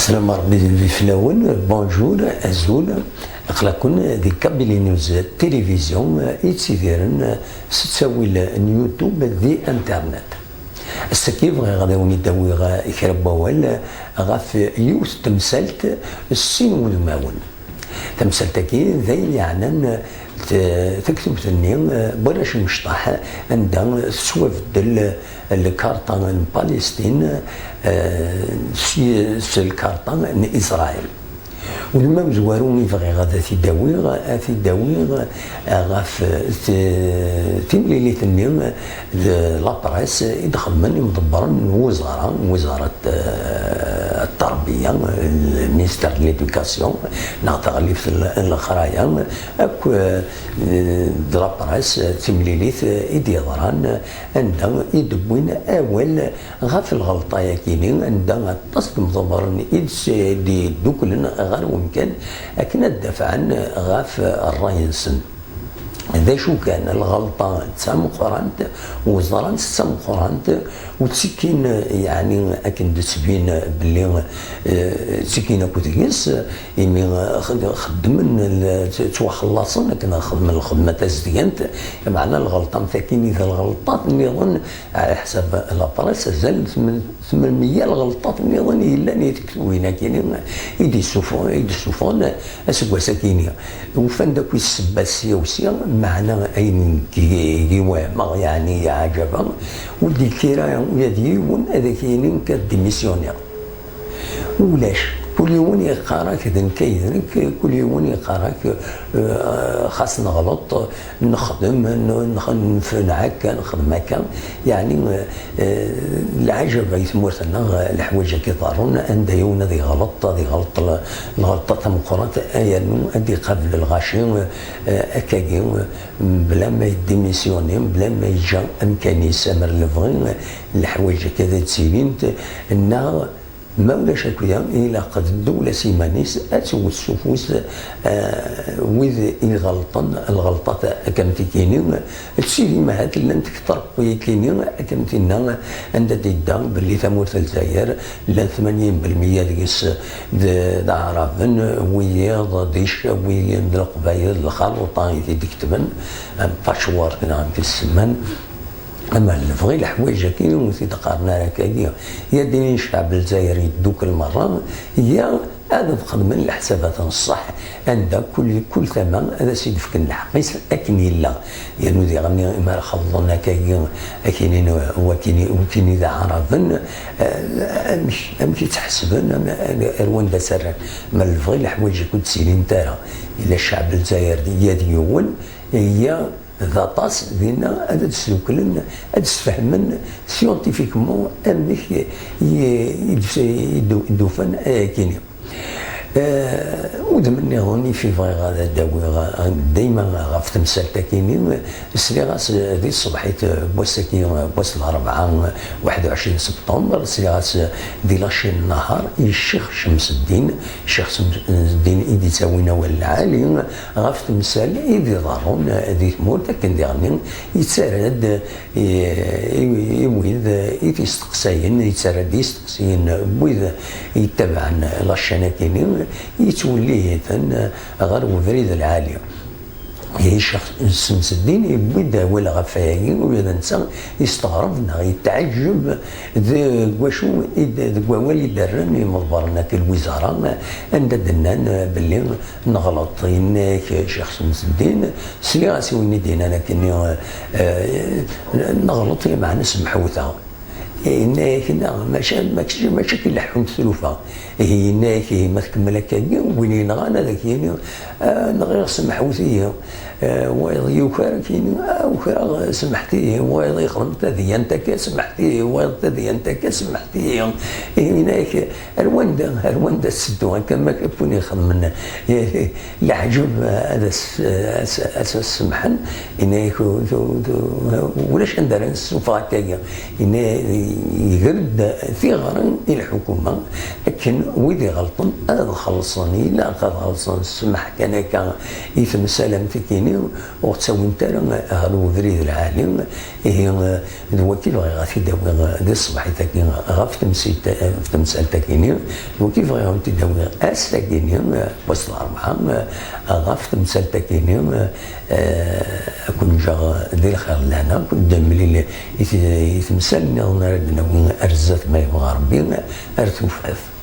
السلام عليكم في فلاون بونجور ازول اخلاقكم دي كابيلي نيوز تلفزيون يتسيديرن ستساوي اليوتيوب دي انترنت السكيف غادي ونيداوي يكرب وال غاف يوث تمثلت السين ودماون تمثلت كي ذي يعني تكتب ثني بلاش مشطح عندها سوف دل الكارطة فلسطين في الكارطة إسرائيل ولما مزوارون يبغي غادا تيداوي غاف تيمليلي ثني لابريس يدخمن مدبرن وزارة التربية المينستر دو ليدوكاسيون نعتغلي في الخرايا اكو درابريس تمليليت يديضران عندها يدبوين اول غاف الغلطه ياكيني عندها تصدم مدبرن دي دوكلن غير ممكن اكن الدفع عن غاف الراينسن هذا شو كان الغلطة تسام قرانت وزران تسام قرانت وتسكين يعني أكن تسبين باللي تسكين كوتيس يمي خدمن توخلصن كنا خدم الخدمة تزدينت معنى الغلطة مثاكين إذا الغلطات نظن على حسب لابريس زال 800 الغلطات نظن إلا نيتكتوين كاين يدي السفون أسوا ساكينيا وفان داك السبة السياسية معنا أين كيوا يعني عجبا ودي كيرا يديون هذا كاينين كديميسيونير ولاش كل يوم يقراك كيدنك كل يوم يقراك خاص نغلط نخدم نعك نخدم هكا يعني العجب يثمرنا الحوايج كيضرون عند يوم ذي غلط الغلطه تمقرات ايانو ادي قبل الغاشي اكاكي بلا ما يديميسيوني بلا ما يجا امكاني سامر لفغي الحوايج كذا تسيبين انها ما ولاش هكايا إلا قد الدولة سيمانيس أتو السفوس وذ الغلطات كانت كاينين تسيدي ما هاد لان تكثر كاينين كانت لنا عند ديدا باللي ثمورة الجزائر لا 80% ديس عربن وياض ديش ويا من القبايل الخلوطة اللي تكتبن باشوار كنا في السمان اما الفغي الحوايج كاينين وثي تقارنا هكايا يا ديني الشعب الجزائري دوك المره هي هذا خدم الحسابات الصح عندها كل ثمن هذا سيد فك الحقيس اكن الا يعني ذي غني ما خلطنا كاينين وكاين اذا عرفن مش تحسبن روان بسر ما الفغي الحوايج كنت سيرين ترى الى الشعب الجزائري ديون هي ذا طاس دينا هذا تسلوكلن هذا تفهمن سيونتيفيكمون انك يدوفن كاينين ودمني هوني في فاي غادا داوي ديما غاف تمثال كاينين سري غاس ذي الصبحيت بوسكين بوس الأربعاء 21 سبتمبر سري غاس دي لاشين النهار الشيخ شمس الدين إيدي تاوينا والعالي غاف تمثال إيدي ضارون ذي ثمور كان ديغنين يتسارد يويذ يتستقساين يتسارد يستقسين بويذ يتبعن لاشين كاينين يتوليه غير وفريد العالي هي شخص شمس الدين يبدا ولا غفايا ولا ننسى يستغرب يتعجب ذا واشو ذا والي درن مضبرنا في الوزاره عند دنان باللي نغلط انك شيخ شمس الدين سلاسي وين دينا لكن نغلط معنا سمحوثه هنا ماشي لحون ثلوفه هي هناك ما تكمل هكايا وين نغانا ذاك يعني نغير سمحوثيه ويوكر كاين وكرا سمحتي وايض يخدم تذي انت سمحتي وايض تذي انت سمحتي هناك الوند السدو كما كيكون يخدم العجب هذا اساس سمحن هناك ولاش ندير السوفا هكايا يرد ثغرا الى الحكومه لكن ويدي غلطن هذا خلصني لا قد خلصن السمح كان يثم سلام تكيني وتسوي انت هذا ذريد العالم هي الوكيل غاثي داوي ذي الصباح تاكين غاف تمسال تاكيني الوكيل غاثي تداوي اس تاكيني وسط الاربعه غاف تمسال تاكيني كون جا دير الخير لنا كون دملي يتمسال نردنا ارزات ما يبغى ربي ارتوفاف